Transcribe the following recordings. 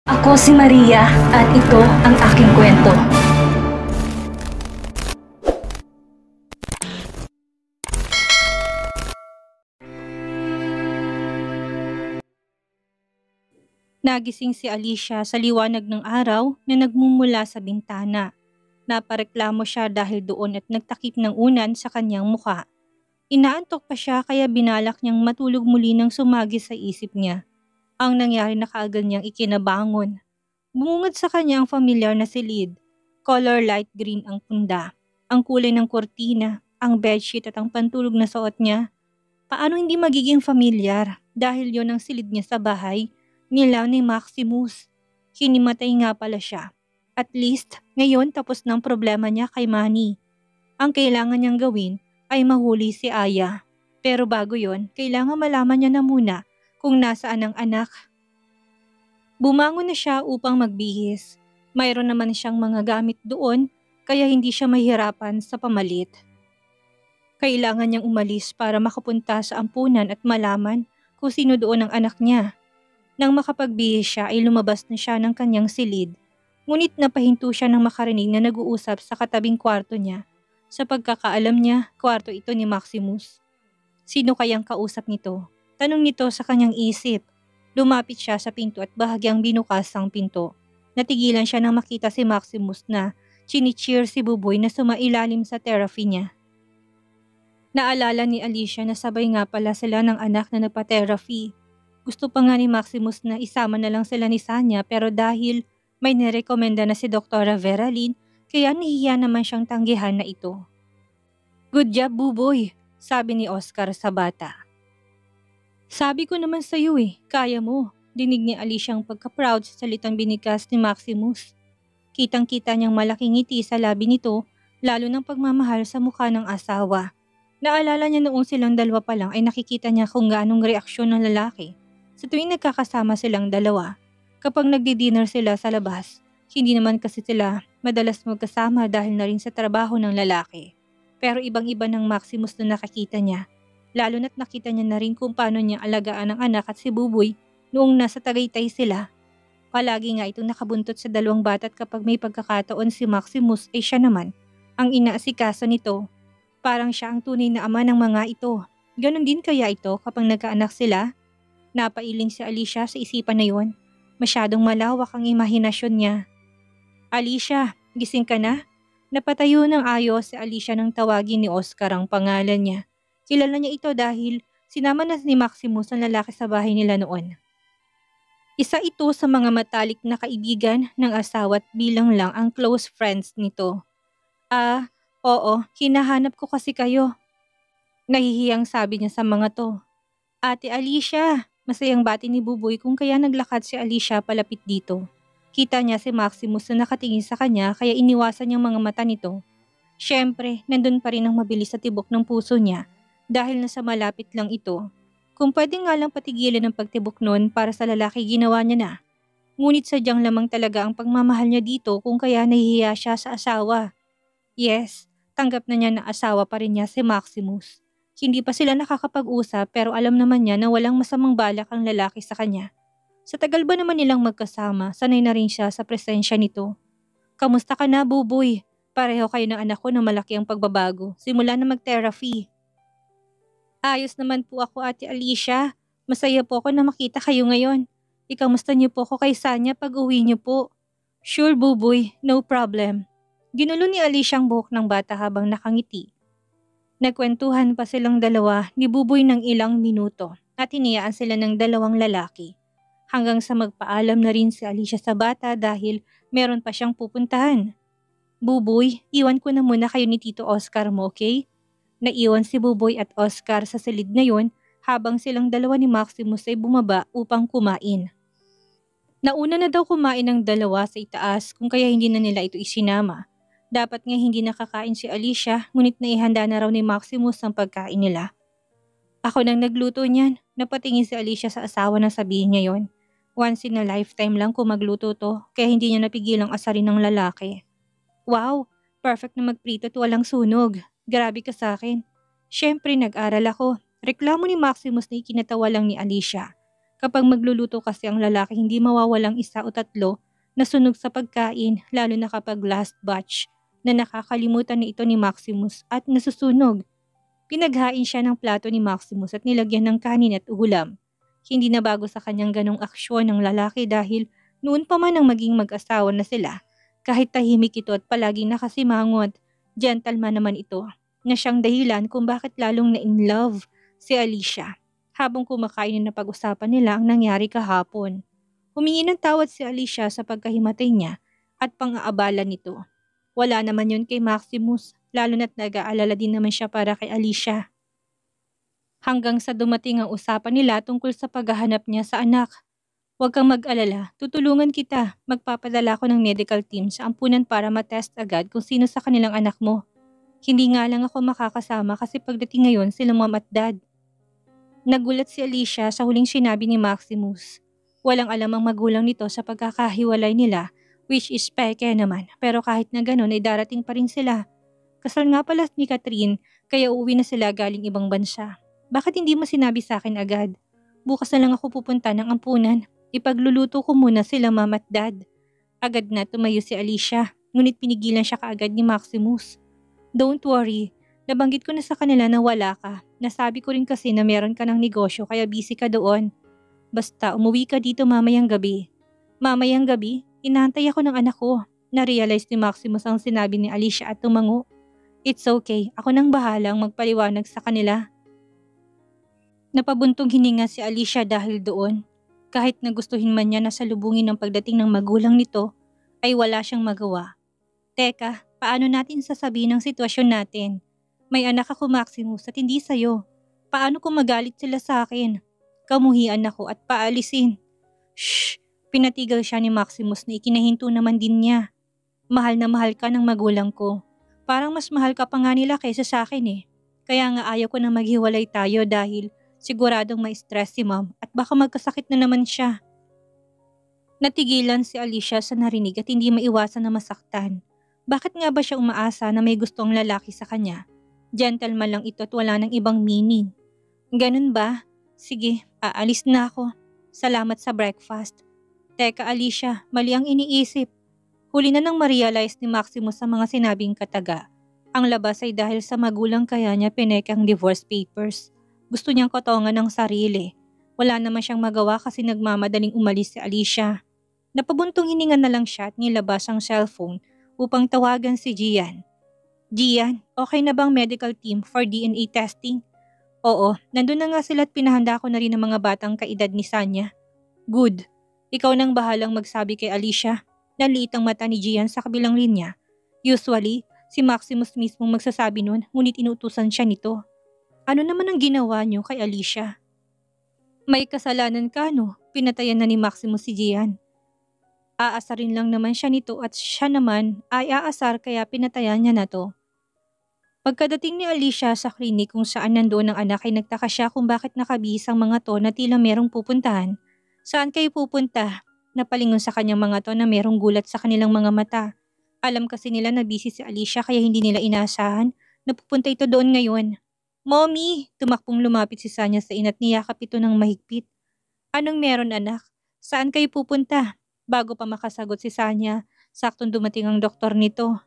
Ako si Maria at ito ang aking kwento. Nagising si Alicia sa liwanag ng araw na nagmumula sa bintana. Napareklamo siya dahil doon at nagtakip ng unan sa kanyang mukha. Inaantok pa siya kaya binalak niyang matulog muli nang sumagi sa isip niya. Ang nangyari na kaagad niyang ikinabangon. Bumungad sa kanya ang familiar na silid. Color light green ang punda. Ang kulay ng kortina, ang bedsheet at ang pantulog na suot niya. Paano hindi magiging familiar dahil yon ang silid niya sa bahay nila ni Maximus. Hinimatay nga pala siya. At least, ngayon tapos ng problema niya kay Manny. Ang kailangan niyang gawin ay mahuli si Aya. Pero bago yon, kailangan malaman niya na muna kung nasaan ang anak. Bumangon na siya upang magbihis. Mayroon naman siyang mga gamit doon kaya hindi siya mahirapan sa pamalit. Kailangan niyang umalis para makapunta sa ampunan at malaman kung sino doon ang anak niya. Nang makapagbihis siya ay lumabas na siya ng kanyang silid. Ngunit napahinto siya nang makarinig na nag-uusap sa katabing kwarto niya. Sa pagkakaalam niya, kwarto ito ni Maximus. Sino kayang kausap nito? Tanong nito sa kanyang isip. Lumapit siya sa pinto at bahagyang binukas ang pinto. Natigilan siya nang makita si Maximus na chinicheer si Buboy na sumailalim sa therapy niya. Naalala ni Alicia na sabay nga pala sila ng anak na nagpa-therapy. Gusto pa nga ni Maximus na isama na lang sila ni Sanya pero dahil may nirekomenda na si Dr. Veralyn, kaya nahihiya naman siyang tanggihan na ito. Good job, Buboy, sabi ni Oscar sa bata. Sabi ko naman sa iyo kaya mo, dinig ni Alicia ang pagka-proud sa salitang binigkas ni Maximus. Kitang-kita niyang malaking ngiti sa labi nito, lalo ng pagmamahal sa mukha ng asawa. Naalala niya noong silang dalawa pa lang ay nakikita niya kung gaanong reaksyon ng lalaki. Sa tuwing nagkakasama silang dalawa, kapag nagdi-dinner sila sa labas, hindi naman kasi sila madalas magkasama dahil na rin sa trabaho ng lalaki. Pero ibang-iba ng Maximus na nakakita niya, lalo na't nakita niya na rin kung paano niya alagaan ang anak at si Buboy noong nasa Tagaytay sila. Palagi nga itong nakabuntot sa dalawang bata at kapag may pagkakataon si Maximus ay siya naman ang inaasikaso nito. Parang siya ang tunay na ama ng mga ito. Ganon din kaya ito kapag nagkaanak sila? Napailing si Alicia sa isipan na yon. Masyadong malawak ang imahinasyon niya. Alicia, gising ka na? Napatayo ng ayos si Alicia nang tawagin ni Oscar ang pangalan niya. Kilala niya ito dahil sinama na ni Maximus ang lalaki sa bahay nila noon. Isa ito sa mga matalik na kaibigan ng asawa at bilang lang ang close friends nito. Oo, hinahanap ko kasi kayo. Nahihiyang sabi niya sa mga to. Ate Alicia, masayang bati ni Buboy kung kaya naglakad si Alicia palapit dito. Kita niya si Maximus na nakatingin sa kanya kaya iniwasan niyang mga mata nito. Siyempre, nandun pa rin ang mabilis sa tibok ng puso niya dahil nasa malapit lang ito. Kung pwede nga lang patigilan ang pagtibok nun para sa lalaki ginawa niya na. Ngunit sadyang lamang talaga ang pagmamahal niya dito kung kaya nahihiya siya sa asawa. Yes, tanggap na niya na asawa pa rin niya si Maximus. Hindi pa sila nakakapag-usap pero alam naman niya na walang masamang balak ang lalaki sa kanya. Sa tagal ba naman nilang magkasama, sanay na rin siya sa presensya nito. Kamusta ka na, Buboy? Pareho kayo ng anak ko na malaki ang pagbabago. Simula na mag-therapy. Ayos naman po ako, Ate Alicia. Masaya po ako na makita kayo ngayon. Ikamusta niyo po ako kay Sanya pag uwi niyo po? Sure, Buboy. No problem. Ginulo ni Alicia ang buhok ng bata habang nakangiti. Nagkwentuhan pa silang dalawa ni Buboy ng ilang minuto at hiniyaan sila ng dalawang lalaki. Hanggang sa magpaalam na rin si Alicia sa bata dahil meron pa siyang pupuntahan. Buboy, iwan ko na muna kayo ni Tito Oscar mo, okay? Naiwan si Buboy at Oscar sa silid na yon habang silang dalawa ni Maximus ay bumaba upang kumain. Nauna na daw kumain ng dalawa sa itaas kung kaya hindi na nila ito isinama. Dapat nga hindi nakakain si Alicia, ngunit naihanda na raw ni Maximus ang pagkain nila. Ako nang nagluto niyan, napatingin si Alicia sa asawa na sabihin niya yon. Once in a lifetime lang kung magluto to, kaya hindi niya napigilang asarin ng lalaki. Wow, perfect na magprito at walang sunog. Grabe ka sa akin. Siyempre nag-aral ako. Reklamo ni Maximus na ikinatawa lang ni Alicia. Kapag magluluto kasi ang lalaki, hindi mawawalang isa o tatlo na sunog sa pagkain, lalo na kapag last batch na nakakalimutan na ito ni Maximus at nasusunog. Pinaghain siya ng plato ni Maximus at nilagyan ng kanin at ulam. Hindi na bago sa kanyang ganong aksyon ng lalaki dahil noon pa man ang maging mag-asawa na sila. Kahit tahimik ito at palaging nakasimangot, gentleman naman ito na siyang dahilan kung bakit lalong na-in love si Alicia. Habang kumakain na pag-usapan nila ang nangyari kahapon. Humingi ng tawad si Alicia sa pagkahimatay niya at pang-aabala nito. Wala naman yun kay Maximus, lalo na't nag-aalala din naman siya para kay Alicia. Hanggang sa dumating ang usapan nila tungkol sa paghahanap niya sa anak. Huwag kang mag-alala, tutulungan kita. Magpapadala ko ng medical team sa ampunan para matest agad kung sino sa kanilang anak mo. Hindi nga lang ako makakasama kasi pagdating ngayon sila mom at dad. Nagulat si Alicia sa huling sinabi ni Maximus. Walang alam ang magulang nito sa pagkakahiwalay nila, which is peke naman, pero kahit na gano'n ay darating pa rin sila. Kasal nga pala ni Catherine, kaya uuwi na sila galing ibang bansa. Bakit hindi mo sinabi sa akin agad? Bukas na lang ako pupunta ng ampunan. Ipagluluto ko muna sila mom at dad. Agad na tumayo si Alicia, ngunit pinigilan siya kaagad ni Maximus. Don't worry, nabanggit ko na sa kanila na wala ka. Nasabi ko rin kasi na meron ka ng negosyo kaya busy ka doon. Basta umuwi ka dito mamayang gabi. Mamayang gabi, inaantay ako ng anak ko. Na-realize ni Maximus ang sinabi ni Alicia at tumango. It's okay, ako nang bahalang magpaliwanag sa kanila. Napabuntong hininga si Alicia dahil doon. Kahit na gustuhin man niya na salubungin ang pagdating ng magulang nito, ay wala siyang magawa. Teka, paano natin sasabihin ang sitwasyon natin? May anak ako Maximus at hindi sa'yo. Paano kung magalit sila sa akin? Kamuhian ako at paalisin. Shh! Pinatigal siya ni Maximus na ikinahinto naman din niya. Mahal na mahal ka ng magulang ko. Parang mas mahal ka pa nga nila kaysa sa akin eh. Kaya nga ayaw ko na maghiwalay tayo dahil siguradong ma-stress si mom at baka magkasakit na naman siya. Natigilan si Alicia sa narinig at hindi maiwasan na masaktan. Bakit nga ba siya umaasa na may gusto ang lalaki sa kanya? Gentleman lang ito at wala ng ibang meaning. Ganun ba? Sige, aalis na ako. Salamat sa breakfast. Teka Alicia, mali ang iniisip. Huli na nang ma-realize ni Maximus sa mga sinabing kataga. Ang labas ay dahil sa magulang kaya niya pineke ang divorce papers. Gusto niyang kotongan ng sarili. Wala naman siyang magawa kasi nagmamadaling umalis si Alicia. Napabuntong hininga na lang siya at nilabas ang cellphone upang tawagan si Gian. Gian, okay na bang medical team for DNA testing? Oo, nandun na nga sila at pinahanda ko na rin ang mga batang kaedad ni Sanya. Good. Ikaw nang bahalang magsabi kay Alicia. Naliit ang mata ni Gian sa kabilang linya. Usually, si Maximus mismo magsasabi nun, ngunit inutusan siya nito. Ano naman ang ginawa niyo kay Alicia? May kasalanan ka no? Pinatayan na ni Maximus si Gian. Aasarin lang naman siya nito at siya naman ay aasar kaya pinatayan niya na to. Pagkadating ni Alicia sa klinik kung saan nandoon ang anak ay nagtaka siya kung bakit nakabihis ang mga to na tila merong pupuntahan. Saan kayo pupunta? Napalingon sa kanyang mga to na merong gulat sa kanilang mga mata. Alam kasi nila na busy si Alicia kaya hindi nila inaasahan na pupunta ito doon ngayon. Mommy! Tumakbong lumapit si Sanya sa ina't niyakap ito ng mahigpit. Anong meron anak? Saan kayo pupunta? Bago pa makasagot si Sanya, saktong dumating ang doktor nito.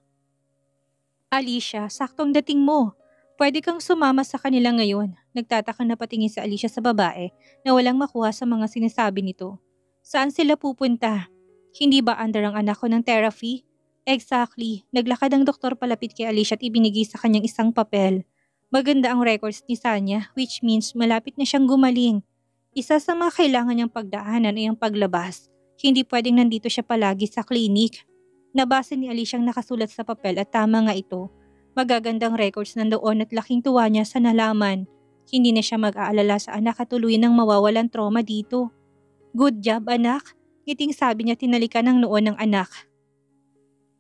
Alicia, saktong dating mo. Pwede kang sumama sa kanila ngayon. Nagtataka na patingin si Alicia sa babae na walang makuha sa mga sinasabi nito. Saan sila pupunta? Hindi ba under ang anak ko ng therapy? Exactly. Naglakad ang doktor palapit kay Alicia at ibinigay sa kanyang isang papel. Maganda ang records ni Sanya, which means malapit na siyang gumaling. Isa sa mga kailangan niyang pagdaanan ay ang paglabas. Hindi pwedeng nandito siya palagi sa klinik. Nabasa ni Alicia ang nakasulat sa papel at tama nga ito. Magagandang records nandoon at laking tuwa niya sa nalaman. Hindi na siya mag-aalala sa anak at tuluyan ng mawawalan trauma dito. Good job anak, ngiting sabi niya tinalikan ng noon ng anak.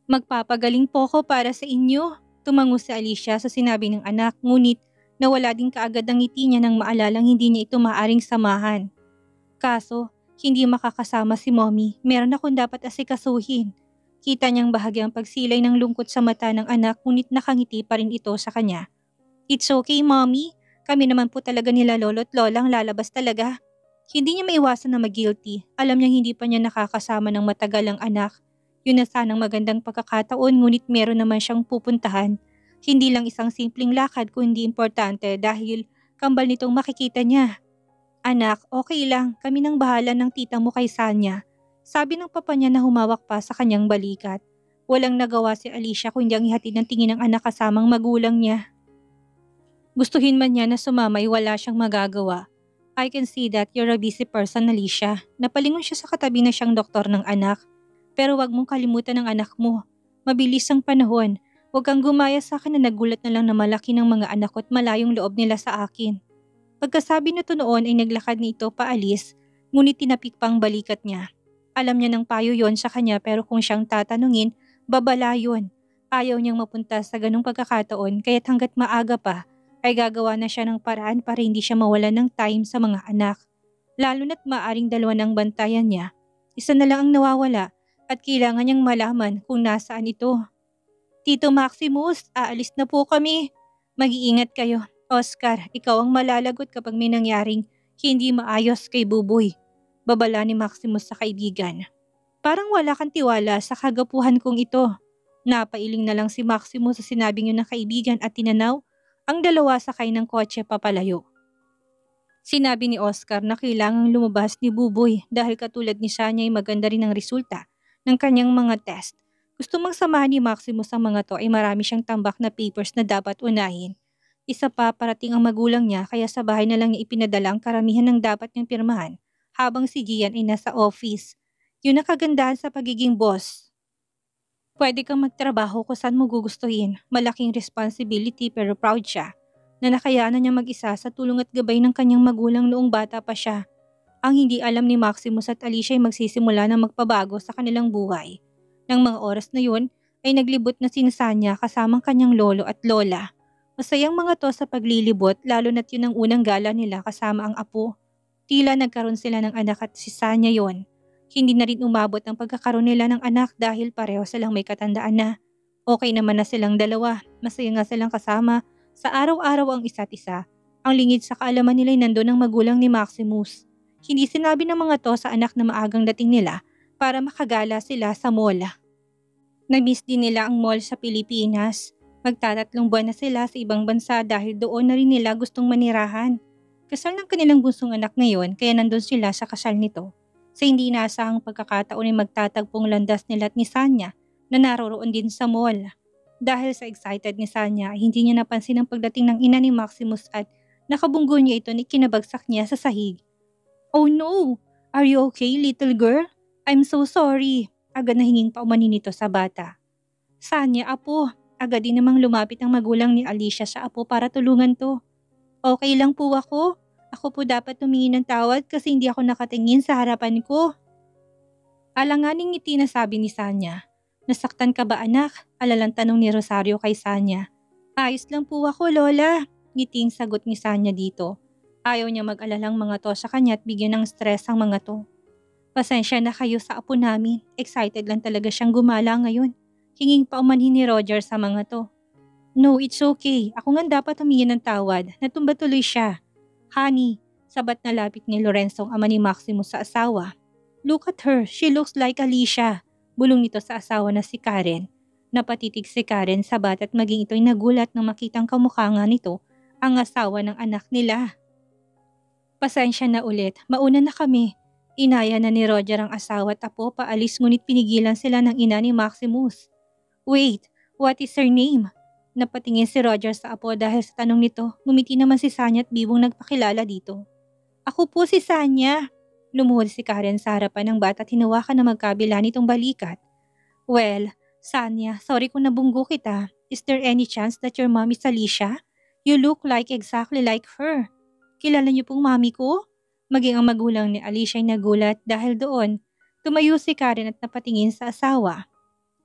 Magpapagaling po ko para sa inyo. Tumango si Alicia sa sinabi ng anak ngunit nawala din kaagad ang ngiti niya nang maalalang hindi niya ito maaring samahan. Kaso, hindi makakasama si mommy, meron akong dapat asikasuhin. Kita niyang bahagyang pagsilay ng lungkot sa mata ng anak ngunit nakangiti pa rin ito sa kanya. It's okay mommy, kami naman po talaga nila lolo't lolang lalabas talaga. Hindi niya maiwasan na mag-guilty. Alam niyang hindi pa niya nakakasama ng matagal ang anak. Yun na sanang magandang pagkakataon ngunit meron naman siyang pupuntahan. Hindi lang isang simpleng lakad kundi importante dahil kambal nitong makikita niya. Anak, okay lang. Kami nang bahala ng tita mo kay Sanya. Sabi ng papa niya na humawak pa sa kanyang balikat. Walang nagawa si Alicia kundi ang ihatid ng tingin ng anak kasamang magulang niya. Gustuhin man niya na sumamay, wala siyang magagawa. I can see that you're a busy person, Alicia. Napalingon siya sa katabi na siyang doktor ng anak. Pero wag mong kalimutan ang anak mo. Mabilis ang panahon. Huwag kang gumaya sa akin na nagulat na lang na malaki ng mga anak ko at malayong loob nila sa akin. Pagkasabi nito noon ay naglakad nito paalis, ngunit tinapik pang balikat niya. Alam niya ng payo yon sa kanya pero kung siyang tatanungin, babala yun. Ayaw niyang mapunta sa ganong pagkakataon kaya't hanggat maaga pa, ay gagawa na siya ng paraan para hindi siya mawalan ng time sa mga anak. Lalo na't maaring dalawa ng bantayan niya. Isa na lang ang nawawala at kailangan niyang malaman kung nasaan ito. Tito Maximus, aalis na po kami. Mag-iingat kayo. Oscar, ikaw ang malalagot kapag may nangyaring hindi maayos kay Buboy. Babala ni Maximus sa kaibigan. Parang wala kang tiwala sa kagapuhan kong ito. Napailing na lang si Maximus sa sinabing yun ng kaibigan at tinanaw ang dalawa sakay ng kotse papalayo. Sinabi ni Oscar na kailangang lumabas ni Buboy dahil katulad ni Sanya ay maganda rin ang resulta ng kanyang mga test. Gusto mang samahan ni Maximus ang mga to ay marami siyang tambak na papers na dapat unahin. Isa pa parating ang magulang niya kaya sa bahay na lang niya ipinadala ang karamihan ng dapat niyang pirmahan habang si Gian ay nasa office. Yun ang kagandahan sa pagiging boss. Pwede kang magtrabaho kung saan mo gugustuhin. Malaking responsibility pero proud siya na nakayanan niya mag-isa sa tulong at gabay ng kanyang magulang noong bata pa siya. Ang hindi alam ni Maximus at Alicia ay magsisimula na magpabago sa kanilang buhay. Nang mga oras na yun ay naglibot na si Sanya kasamang kanyang lolo at lola. Masayang mga to sa paglilibot lalo na't yun ang unang gala nila kasama ang apo. Tila nagkaroon sila ng anak at si Sanya yon. Hindi na rin umabot ang pagkakaroon nila ng anak dahil pareho silang may katandaan na. Okay naman na silang dalawa, masaya nga silang kasama. Sa araw-araw ang isa't isa. Ang lingid sa kaalaman nila ay nandun ang magulang ni Maximus. Hindi sinabi ng mga to sa anak na maagang dating nila para makagala sila sa mall. Na-miss din nila ang mall sa Pilipinas. Magtatatlong buwan na sila sa ibang bansa dahil doon na rin nila gustong manirahan. Kasal ng kanilang bunsong anak ngayon kaya nandun sila sa kasal nito. Sa hindi inaasahang pagkakataon ay magtatagpong landas nila at ni Sanya na naroroon din sa mall. Dahil sa excited ni Sanya ay hindi niya napansin ang pagdating ng ina ni Maximus at nakabunggo niya ito ni kinabagsak niya sa sahig. Oh no! Are you okay, little girl? I'm so sorry. Agad na hinging paumanin nito sa bata. Sanya, apo. Agad din namang lumapit ang magulang ni Alicia sa apo para tulungan to. Okay lang po ako. Ako po dapat tumingin ng tawad kasi hindi ako nakatingin sa harapan ko. Alanganing ngiti na sabi ni Sanya. Nasaktan ka ba anak? Alalang tanong ni Rosario kay Sanya. Ayos lang po ako, Lola. Ngiting sagot ni Sanya dito. Ayaw niya mag-alalang mga to sa kanya at bigyan ng stress ang mga to. Pasensya na kayo sa apo namin. Excited lang talaga siyang gumala ngayon. Hinging paumanhin ni Roger sa mga to. No, it's okay. Ako nga dapat humingi ng tawad. Natumba tuloy siya. Honey, sabat na lapit ni Lorenzo ang ama ni Maximus sa asawa. Look at her. She looks like Alicia. Bulong nito sa asawa na si Karen. Napatitig si Karen sa bata at maging ito'y nagulat nang makitang kamukha nga nito ang asawa ng anak nila. Pasensya na ulit. Mauna na kami. Inaya na ni Roger ang asawa at apo paalis ngunit pinigilan sila ng ina ni Maximus. Wait, what is her name? Napatingin si Roger sa apo dahil sa tanong nito, ngumiti naman si Sanya at bibong nagpakilala dito. Ako po si Sanya. Lumuhod si Karen sa harapan ng bata at hinawakan na magkabila nitong balikat. Well, Sanya, sorry kung nabunggo kita. Is there any chance that your mom is Alicia? You look like exactly like her. Kilala niyo pong mami ko? Maging ang magulang ni Alicia ay nagulat dahil doon. Tumayo si Karen at napatingin sa asawa.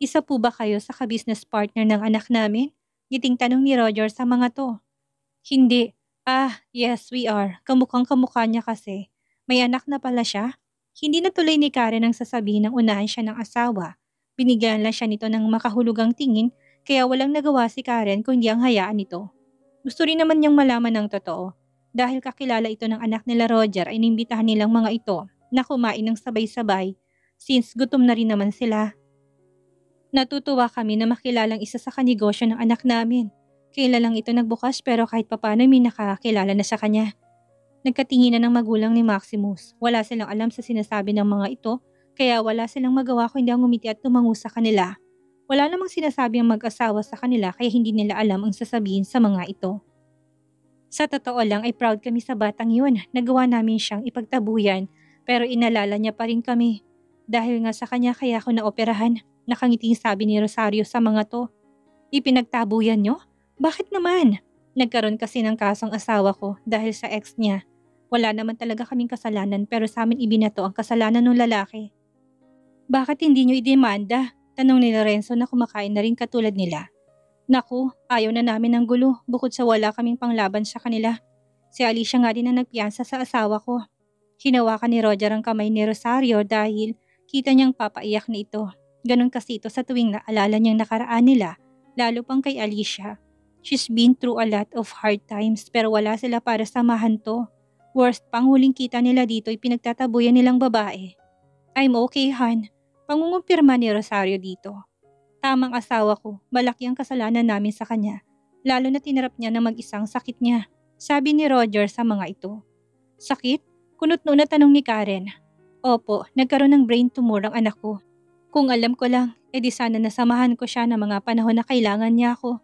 Isa po ba kayo sa ka-business partner ng anak namin? Giting tanong ni Roger sa mga to. Hindi. Yes we are. Kamukhang kamukha niya kasi. May anak na pala siya. Hindi natuloy ni Karen ang sasabihin ng unahan siya ng asawa. Binigyan lang siya nito ng makahulugang tingin kaya walang nagawa si Karen kundi ang hayaan nito. Gusto rin naman niyang malaman ng totoo. Dahil kakilala ito ng anak nila Roger ay inimbitahan nilang mga ito na kumain ng sabay-sabay since gutom na rin naman sila. Natutuwa kami na makilalang isa sa kanegosyo ng anak namin. Kailan lang ito nagbukas pero kahit papano may nakakilala na sa kanya. Nagkatinginan ng magulang ni Maximus. Wala silang alam sa sinasabi ng mga ito, kaya wala silang magawa kundi ang ngumiti at tumango sa kanila. Wala namang sinasabi ang mag-asawa sa kanila kaya hindi nila alam ang sasabihin sa mga ito. Sa totoo lang ay proud kami sa batang yun. Nagawa namin siyang ipagtabuyan pero inalala niya pa rin kami. Dahil nga sa kanya kaya ako naoperahan. Nakangiting sabi ni Rosario sa mga to. Ipinagtabuyan nyo? Bakit naman? Nagkaroon kasi ng kasong asawa ko dahil sa ex niya. Wala naman talaga kaming kasalanan pero sa amin ibinato ang kasalanan ng lalaki. Bakit hindi nyo idemanda? Tanong ni Lorenzo na kumakain na rin katulad nila. Naku, ayaw na namin ng gulo bukod sa wala kaming panglaban sa kanila. Si Alicia nga din ang nagpiyansa sa asawa ko. Hinawakan ni Roger ang kamay ni Rosario dahil kita niyang papaiyak na ito. Ganon kasi ito sa tuwing naalala niyang nakaraan nila, lalo pang kay Alicia. She's been through a lot of hard times pero wala sila para samahan to. Worst pang huling kita nila dito ay pinagtatabuyan nilang babae. I'm okay, Han. Pangungumpirma ni Rosario dito. Tamang asawa ko, malaki ang kasalanan namin sa kanya. Lalo na tinarap niya na mag-isang sakit niya. Sabi ni Roger sa mga ito. Sakit? Kunot-no na tanong ni Karen. Opo, nagkaroon ng brain tumor ang anak ko. Kung alam ko lang, edi sana nasamahan ko siya ng mga panahon na kailangan niya ako.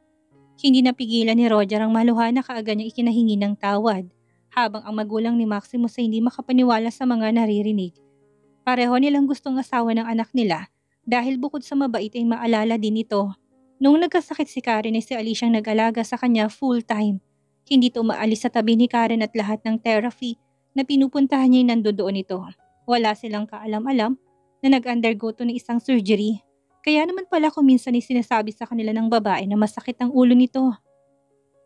Hindi napigilan ni Roger ang maluha na kaagad niyang ikinahingi ng tawad, habang ang magulang ni Maximus ay hindi makapaniwala sa mga naririnig. Pareho nilang gustong asawa ng anak nila dahil bukod sa mabait ay maalala din ito. Nung nagkasakit si Karen ay si Alicia ang nag-alaga sa kanya full-time. Hindi ito umaalis sa tabi ni Karen at lahat ng therapy na pinupuntahan niya ay nandoon ito. Wala silang kaalam-alam na nag-undergo to ng isang surgery. Kaya naman pala kung minsan ay sinasabi sa kanila ng babae na masakit ang ulo nito.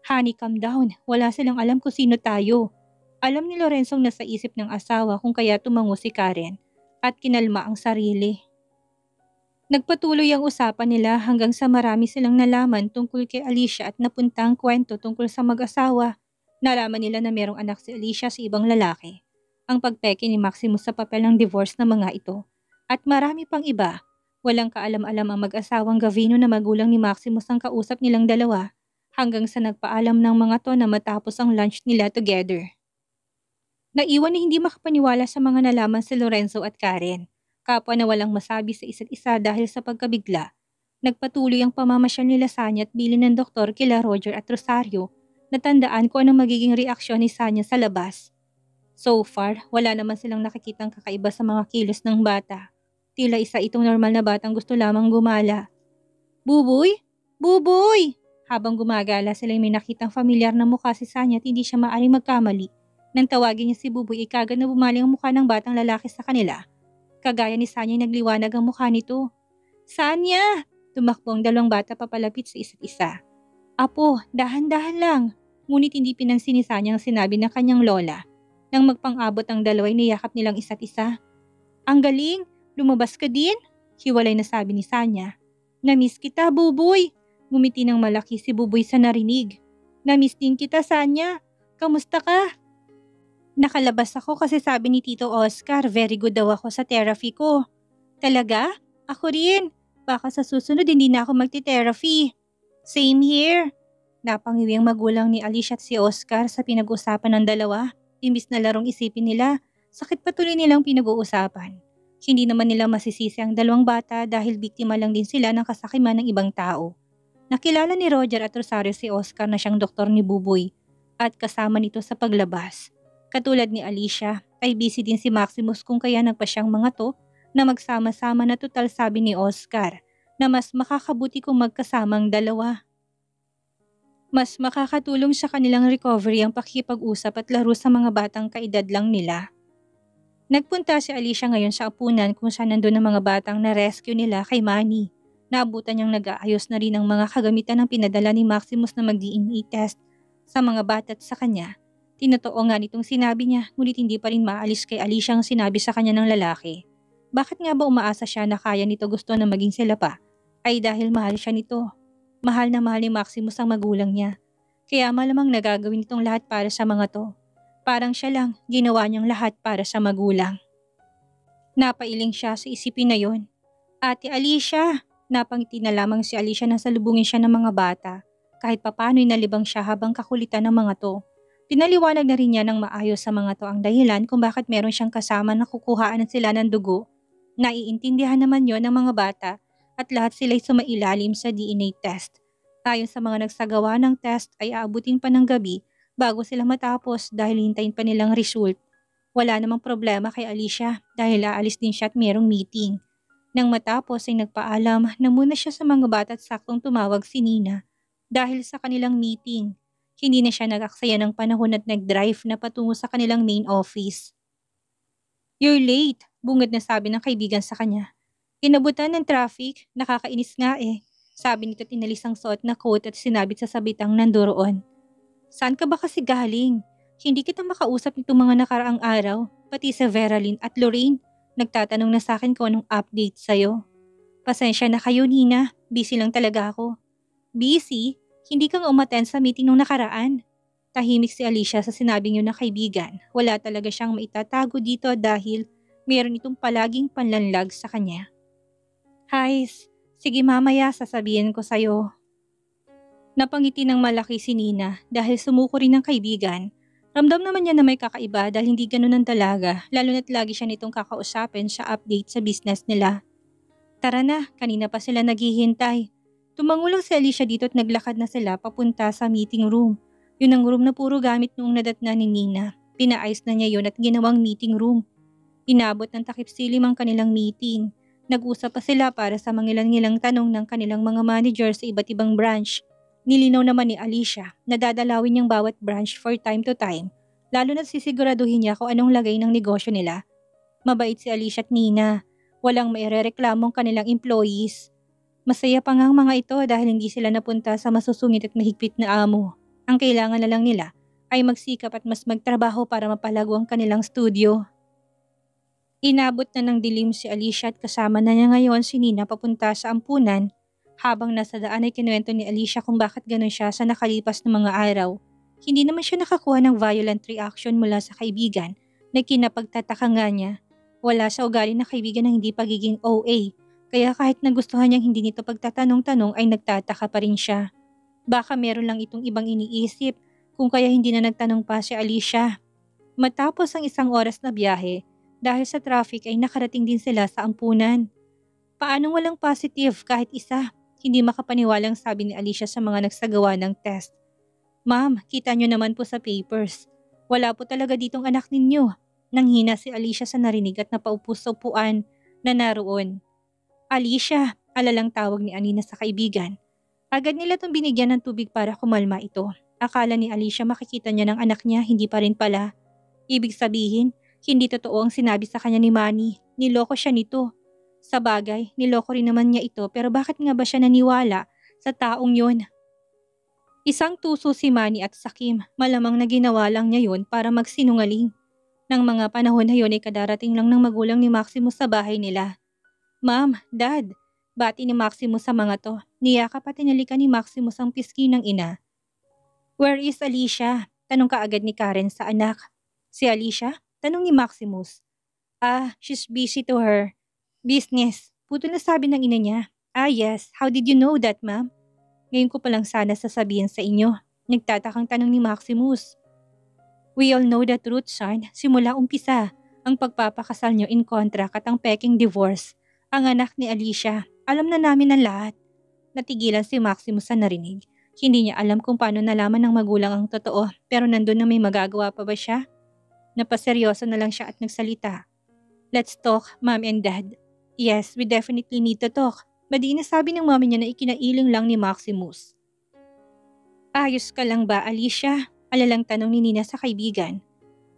Honey, calm down. Wala silang alam kung sino tayo. Alam ni Lorenzo nasa isip ng asawa kung kaya tumango si Karen at kinalma ang sarili. Nagpatuloy ang usapan nila hanggang sa marami silang nalaman tungkol kay Alicia at napunta ang kwento tungkol sa mag-asawa. Nalaman nila na merong anak si Alicia sa ibang lalaki. Ang pagpeke ni Maximus sa papel ng divorce ng mga ito. At marami pang iba. Walang kaalam-alam ang mag-asawang Gavino na magulang ni Maximus ang kausap nilang dalawa hanggang sa nagpaalam ng mga to na matapos ang lunch nila together. Naiwan na hindi makapaniwala sa mga nalaman si Lorenzo at Karen. Kapwa na walang masabi sa isa't isa dahil sa pagkabigla. Nagpatuloy ang pamamasyal nila Sanya at bilin ng doktor kila Roger at Rosario na tandaan ko anong magiging reaksyon ni Sanya sa labas. So far, wala naman silang nakikitang kakaiba sa mga kilos ng bata. Tila isa itong normal na batang gusto lamang gumala. Buboy? Buboy! Habang gumagala sila may nakitang familiar na mukha si Sanya at hindi siya maaaring magkamali. Nang tawagin niya si Buboy, ikagad na bumaling ang mukha ng batang lalaki sa kanila. Kagaya ni Sanya ay nagliwanag ang mukha nito. Sanya! Tumakbo ang dalawang bata papalapit sa isa't isa. Apo, dahan-dahan lang. Ngunit hindi pinansin ni Sanya ang sinabi ng kanyang lola. Nang magpang-abot ang dalawa ay niyakap nilang isa't isa. Ang galing! Lumabas ka din? Hiwalay na sabi ni Sanya. Namiss kita, Buboy. Ngumiti ng malaki si Buboy sa narinig. Namiss din kita, Sanya. Kamusta ka? Nakalabas ako kasi sabi ni Tito Oscar, very good daw ako sa therapy ko. Talaga? Ako rin. Baka sa susunod hindi na ako magti-therapy. Same here. Napangiwi ang magulang ni Alicia at si Oscar sa pinag-usapan ng dalawa. Imbis na larong isipin nila, sakit patuloy nilang pinag-uusapan. Hindi naman nila masisisi ang dalawang bata dahil biktima lang din sila ng kasakiman ng ibang tao. Nakilala ni Roger at Rosario si Oscar na siyang doktor ni Buboy at kasama nito sa paglabas. Katulad ni Alicia, ay busy din si Maximus kung kaya nagpa siyang mga to na magsama-sama na total sabi ni Oscar na mas makakabuti kung magkasamang dalawa. Mas makakatulong sa kanilang recovery ang pakikipag-usap at laro sa mga batang kaedad lang nila. Nagpunta si Alicia ngayon sa apunan kung saan nandun ang mga batang na-rescue nila kay Manny. Naabutan niyang nag-aayos na rin ang mga kagamitan ng pinadala ni Maximus na mag-DNA test sa mga bata at sa kanya. Tinotoo nga nitong sinabi niya ngunit hindi pa rin maalis kay Alicia ang sinabi sa kanya ng lalaki. Bakit nga ba umaasa siya na kaya nito gusto na maging sila pa? Ay dahil mahal siya nito. Mahal na mahal ni Maximus ang magulang niya. Kaya malamang nagagawin itong lahat para sa mga to. Parang siya lang, ginawa niyang lahat para sa magulang. Napailing siya sa isipin na yon. Ate Alicia! Napangiti na lamang si Alicia nang salubungin siya ng mga bata. Kahit papano'y nalibang siya habang kakulitan ng mga to. Pinaliwanag na rin niya ng maayos sa mga to ang dahilan kung bakit meron siyang kasama na kukuhaan sila ng dugo. Naiintindihan naman yon ng mga bata at lahat sila'y sumailalim sa DNA test. Ayon sa mga nagsagawa ng test ay aabutin pa ng gabi bago sila matapos dahil hintayin pa nilang result. Wala namang problema kay Alicia dahil aalis din siya at merong meeting. Nang matapos ay nagpaalam na muna siya sa mga bata at saktong tumawag si Nina dahil sa kanilang meeting. Hindi na siya nag-aksaya ng panahon at nag-drive na patungo sa kanilang main office. "You're late," bungad na sabi ng kaibigan sa kanya. "Inabutan ng traffic, nakakainis nga eh." Sabi nito at inalis ang suot na coat at sinabit sa sabitang nandoroon. "Saan ka ba kasi galing? Hindi kita makausap nitong mga nakaraang araw, pati sa Veralyn at Lorraine. Nagtatanong na sa akin kung anong update sa'yo." "Pasensya na kayo, Nina. Busy lang talaga ako." "Busy? Hindi kang umattend sa meeting nung nakaraan." Tahimik si Alicia sa sinabing yun ng kaibigan. Wala talaga siyang maitatago dito dahil meron itong palaging panlanlag sa kanya. "Hais, sige mamaya sasabihin ko sa'yo." Napangiti ng malaki si Nina dahil sumuko rin ng kaibigan. Ramdam naman niya na may kakaiba dahil hindi ganun ang dalaga, lalo na't lagi siya nitong kakausapin sa update sa business nila. "Tara na, kanina pa sila naghihintay." Tumango lang si Alicia dito at naglakad na sila papunta sa meeting room. Yun ang room na puro gamit noong nadatna ni Nina. Pinaayos na niya yun at ginawang meeting room. Inabot ng takip silim ang kanilang meeting. Nag-usap pa sila para sa mangilang-ngilang tanong ng kanilang mga manager sa iba't ibang branch. Nilinaw naman ni Alicia na dadalawin niyang bawat branch for time to time, lalo na sisiguraduhin niya kung anong lagay ng negosyo nila. Mabait si Alicia at Nina. Walang mairereklamong kanilang employees. Masaya pa nga ang mga ito dahil hindi sila napunta sa masusungit at mahigpit na amo. Ang kailangan na lang nila ay magsikap at mas magtrabaho para mapalago ang kanilang studio. Inabot na ng dilim si Alicia at kasama na niya ngayon si Nina papunta sa ampunan. Habang nasa daan ay kinuwento ni Alicia kung bakit ganun siya sa nakalipas na mga araw. Hindi naman siya nakakuha ng violent reaction mula sa kaibigan na kinapagtataka nga niya. Wala sa ugali na kaibigan na hindi pagiging OA, kaya kahit nagustuhan niyang hindi nito pagtatanong-tanong ay nagtataka pa rin siya. Baka meron lang itong ibang iniisip kung kaya hindi na nagtanong pa si Alicia. Matapos ang 1 oras na biyahe, dahil sa traffic ay nakarating din sila sa ampunan. "Paanong walang positive kahit isa?" Hindi makapaniwalang sabi ni Alicia sa mga nagsagawa ng test. "Ma'am, kita nyo naman po sa papers. Wala po talaga ditong anak ninyo." Nanghina si Alicia sa narinig at napaupo sa upuan na naroon. "Alicia," alalang tawag ni Anina sa kaibigan. Agad nila itong binigyan ng tubig para kumalma ito. Akala ni Alicia makikita niya ng anak niya, hindi pa rin pala. Ibig sabihin, hindi totoo ang sinabi sa kanya ni Manny. Niloko siya nito. Sa bagay, niloko rin naman niya ito pero bakit nga ba siya naniwala sa taong yun? Isang tuso si Manny at Sakim, malamang na ginawa lang niya yun para magsinungaling. Nang mga panahon na yun ay kadarating lang ng magulang ni Maximus sa bahay nila. "Ma'am, Dad," bati ni Maximus sa mga to. Niyakap at tinalikan ni Maximus ang pisngi ng ina. "Where is Alicia?" Tanong kaagad ni Karen sa anak. "Si Alicia?" Tanong ni Maximus. She's busy to her business." Putol na sabi ng ina niya. Yes. How did you know that, ma'am?" "Ngayon ko palang sana sasabihin sa inyo." Nagtatakang tanong ni Maximus. "We all know the truth, son. Simula umpisa, ang pagpapakasal nyo in contract at ang peking divorce. Ang anak ni Alicia, alam na namin ang lahat." Natigilan si Maximus sa narinig. Hindi niya alam kung paano nalaman ng magulang ang totoo pero nandun na may magagawa pa ba siya? Napaseryoso na lang siya at nagsalita. "Let's talk, Mom and Dad." "Yes, we definitely need to talk." Madiin na sabi ng mami niya na ikinailing lang ni Maximus. "Ayos ka lang ba, Alicia?" Alalang tanong ni Nina sa kaibigan.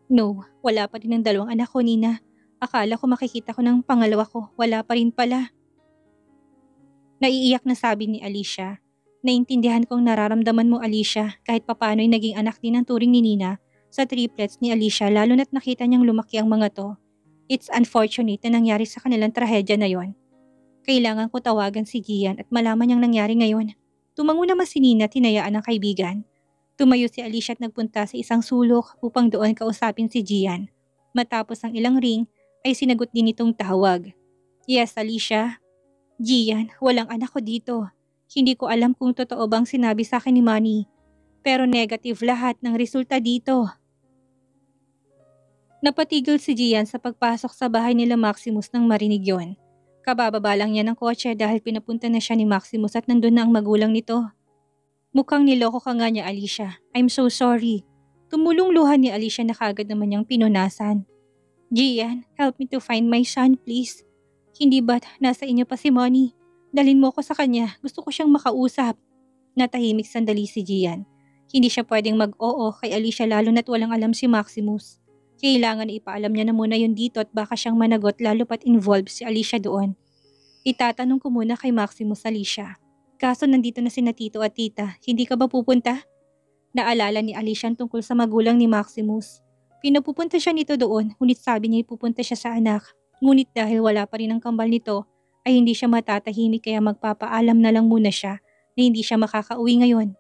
"No, wala pa rin ang 2 anak ko, Nina. Akala ko makikita ko ng pangalawa ko, wala pa rin pala." Naiiyak na sabi ni Alicia. "Naintindihan kong nararamdaman mo, Alicia, kahit papano'y naging anak din ang turing ni Nina sa triplets ni Alicia lalo na't nakita niyang lumaki ang mga to. It's unfortunate na nangyari sa kanilang trahedya na yon. Kailangan ko tawagan si Gian at malaman niyang nangyari ngayon." Tumango naman si Nina at hinayaan ng kaibigan. Tumayo si Alicia at nagpunta sa isang sulok upang doon kausapin si Gian. Matapos ang ilang ring, ay sinagot din itong tawag. Yes, Alicia. Gian, walang anak ko dito. Hindi ko alam kung totoo bang sinabi sa akin ni Manny. Pero negative lahat ng resulta dito. Napatigil si Gian sa pagpasok sa bahay nila Maximus nang marinig yon. Kabababa lang niya ng kotse dahil pinapunta na siya ni Maximus at nandun na ang magulang nito. Mukhang niloko ka nga niya, Alicia. I'm so sorry. Tumulong luha ni Alicia na kagad naman niyang pinunasan. Gian, help me to find my son, please. Hindi ba't nasa inyo pa si Manny? Dalhin mo ko sa kanya. Gusto ko siyang makausap. Natahimik sandali si Gian. Hindi siya pwedeng mag-oo kay Alicia lalo na't walang alam si Maximus. Kailangan na ipaalam niya na muna yun dito at baka siyang managot lalo pat involved si Alicia doon. Itatanong ko muna kay Maximus, Alicia. Kaso nandito na sina tito at tita, hindi ka ba pupunta? Naalala ni Alicia tungkol sa magulang ni Maximus. Pinapupunta siya nito doon, ngunit sabi niya ipupunta siya sa anak. Ngunit dahil wala pa rin ang kambal nito, ay hindi siya matatahimik kaya magpapaalam na lang muna siya na hindi siya makakauwi ngayon.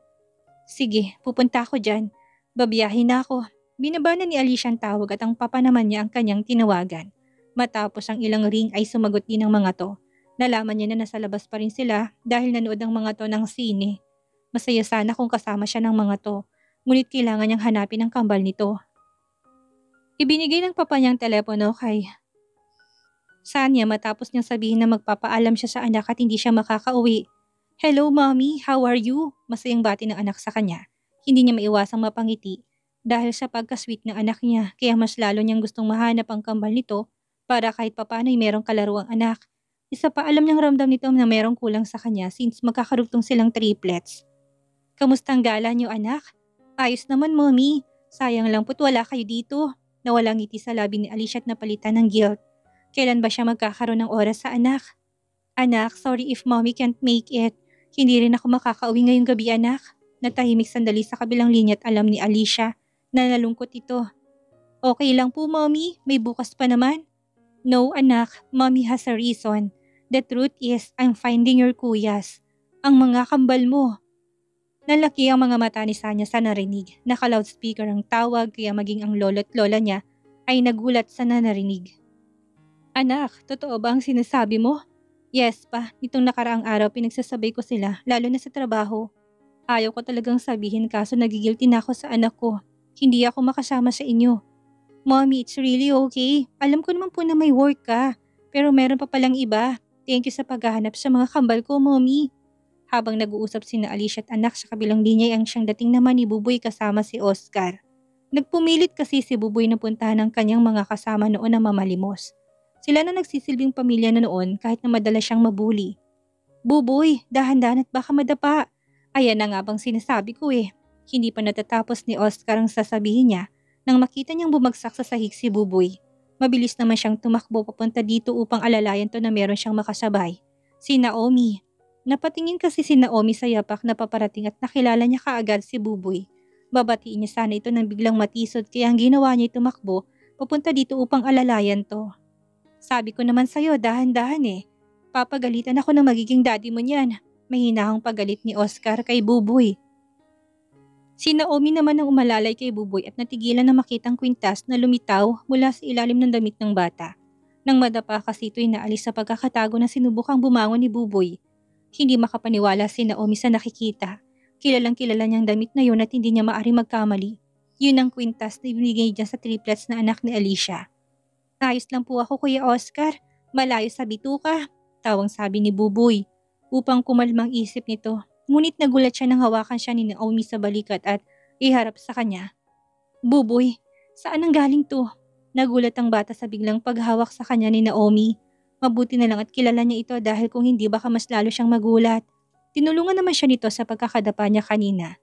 Sige, pupunta ako dyan. Babiyahin na ako. Binaba na ni Alicia ang tawag at ang papa naman niya ang kanyang tinawagan. Matapos ang ilang ring ay sumagot din ang mga to. Nalaman niya na nasa labas pa rin sila dahil nanood ang mga to ng sine. Masaya sana kung kasama siya ng mga to, ngunit kailangan niyang hanapin ang kambal nito. Ibinigay ng papa niyang telepono kay Sanya matapos niyang sabihin na magpapaalam siya sa anak at hindi siya makakauwi. Hello mommy, how are you? Masayang bati ng anak sa kanya. Hindi niya maiwasang mapangiti dahil sa pagka-sweet ng anak niya kaya mas lalo niyang gustong mahanap ang kambal nito para kahit papano ay merong kalaruang anak. Isa pa alam niyang ramdam nito na merong kulang sa kanya since magkakarugtong silang triplets. Kamustang gala niyo anak? Ayos naman mommy. Sayang lang po't wala kayo dito. Nawalang ngiti sa labi ni Alicia at napalitan ng guilt. Kailan ba siya magkakaroon ng oras sa anak? Anak, sorry if mommy can't make it. Hindi rin ako makakauwi ngayong gabi anak. Natahimik sandali sa kabilang linya at alam ni Alicia na nalungkot ito. Okay lang po mommy, may bukas pa naman. No anak, mommy has a reason. The truth is, I'm finding your kuyas. Ang mga kambal mo. Nalaki ang mga mata ni Sanya sa narinig. Naka-loudspeaker ang tawag kaya maging ang lolo't lola niya ay nagulat sa narinig. Anak, totoo ba ang sinasabi mo? Yes pa, nitong nakaraang araw pinagsasabay ko sila, lalo na sa trabaho. Ayaw ko talagang sabihin kaso nagigilty na ako sa anak ko. Hindi ako makasama sa inyo. Mommy, it's really okay. Alam ko naman po na may work ka. Pero meron pa palang iba. Thank you sa paghahanap sa mga kambal ko, Mommy. Habang nag-uusap sina Alicia at anak sa kabilang linya ang siyang dating naman ni Buboy kasama si Oscar. Nagpumilit kasi si Buboy na puntahan ng kanyang mga kasama noon na mamalimos. Sila na nagsisilbing pamilya na noon kahit na madalas siyang mabuli. Buboy, dahan-dahan at baka madapa. Ayan na nga bang sinasabi ko eh. Hindi pa natatapos ni Oscar ang sasabihin niya nang makita niyang bumagsak sa sahig si Buboy. Mabilis naman siyang tumakbo papunta dito upang alalayan to na meron siyang makasabay. Si Naomi. Napatingin kasi si Naomi sa yapak na paparating at nakilala niya kaagad si Buboy. Babatiin niya sana ito nang biglang matisod kaya ang ginawa niya ay tumakbo papunta dito upang alalayan to. Sabi ko naman sa'yo, dahan-dahan eh. Papagalitan ako ng magiging daddy mo niyan. Mahinahang pagalit ni Oscar kay Buboy. Si Naomi naman ang umalalay kay Buboy at natigilan na makitang kwintas na lumitaw mula sa ilalim ng damit ng bata. Nang madapa kasi ito'y naalis sa pagkakatago na sinubukang bumangon ni Buboy. Hindi makapaniwala si Naomi sa nakikita. Kilalang kilala niyang damit na yun at hindi niya maaaring magkamali. Yun ang kwintas na ibinigay niya sa triplets na anak ni Alicia. Ayos lang po ako Kuya Oscar, malayo sa bituka, tawang sabi ni Buboy. Upang kumalmang isip nito, ngunit nagulat siya nang hawakan siya ni Naomi sa balikat at iharap sa kanya. Buboy, saan ang galing to? Nagulat ang bata sa biglang paghawak sa kanya ni Naomi. Mabuti na lang at kilala niya ito dahil kung hindi baka mas lalo siyang magulat. Tinulungan naman siya nito sa pagkakadapa niya kanina.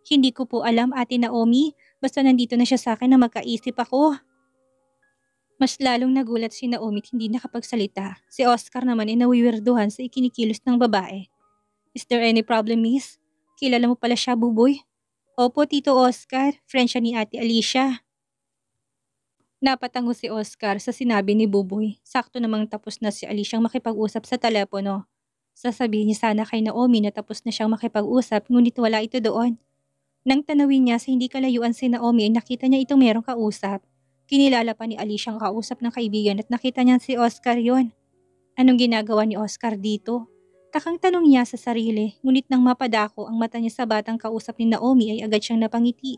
Hindi ko po alam Ate Naomi, basta nandito na siya sa akin na magkaisip ako. Mas lalong nagulat si Naomi at hindi nakapagsalita. Si Oscar naman ay nawiwirduhan sa ikinikilos ng babae. Is there any problem, miss? Kilala mo pala siya, Buboy? Opo, Tito Oscar. Friend siya ni Ate Alicia. Napatango si Oscar sa sinabi ni Buboy. Sakto namang tapos na si Alicia makipag-usap sa telepono. Sasabihin niya sana kay Naomi na tapos na siyang makipag-usap ngunit wala ito doon. Nang tanawin niya sa hindi kalayuan si Naomi ay nakita niya itong merong kausap. Kinilala pa ni Alicia ang kausap ng kaibigan at nakita niya si Oscar yon. Anong ginagawa ni Oscar dito? Takang tanong niya sa sarili, ngunit nang mapadako ang mata niya sa batang kausap ni Naomi ay agad siyang napangiti.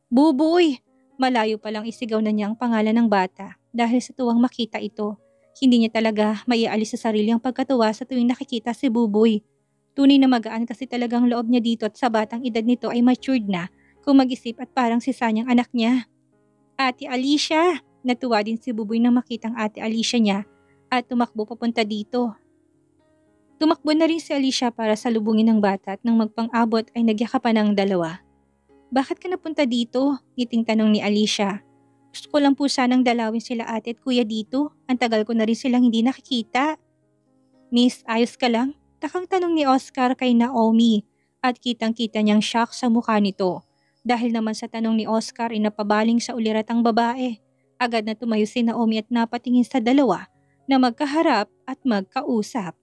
Buboy! Malayo palang isigaw na niya ang pangalan ng bata dahil sa tuwang makita ito. Hindi niya talaga maialis sa sarili ang pagkatuwa sa tuwing nakikita si Buboy. Tunay na magaan kasi talagang loob niya dito at sa batang edad nito ay matured na kung mag-isip at parang si Sanyang anak niya. Ate Alicia! Natuwa din si Buboy nang makitang Ate Alicia niya at tumakbo papunta dito. Tumakbo na rin si Alicia para salubungin ng bata at nang magpang-abot ay nagyakapan ang dalawa. Bakit ka napunta dito? Ngiting tanong ni Alicia. Gusto ko lang po sanang dalawin sila ate at kuya dito. Ang tagal ko na rin silang hindi nakikita. Miss, ayos ka lang? Takang tanong ni Oscar kay Naomi at kitang-kita niyang shock sa mukha nito. Dahil naman sa tanong ni Oscar ay napabaling sa uliratang babae. Agad na tumayo si Naomi at napatingin sa dalawa na magkaharap at magkausap.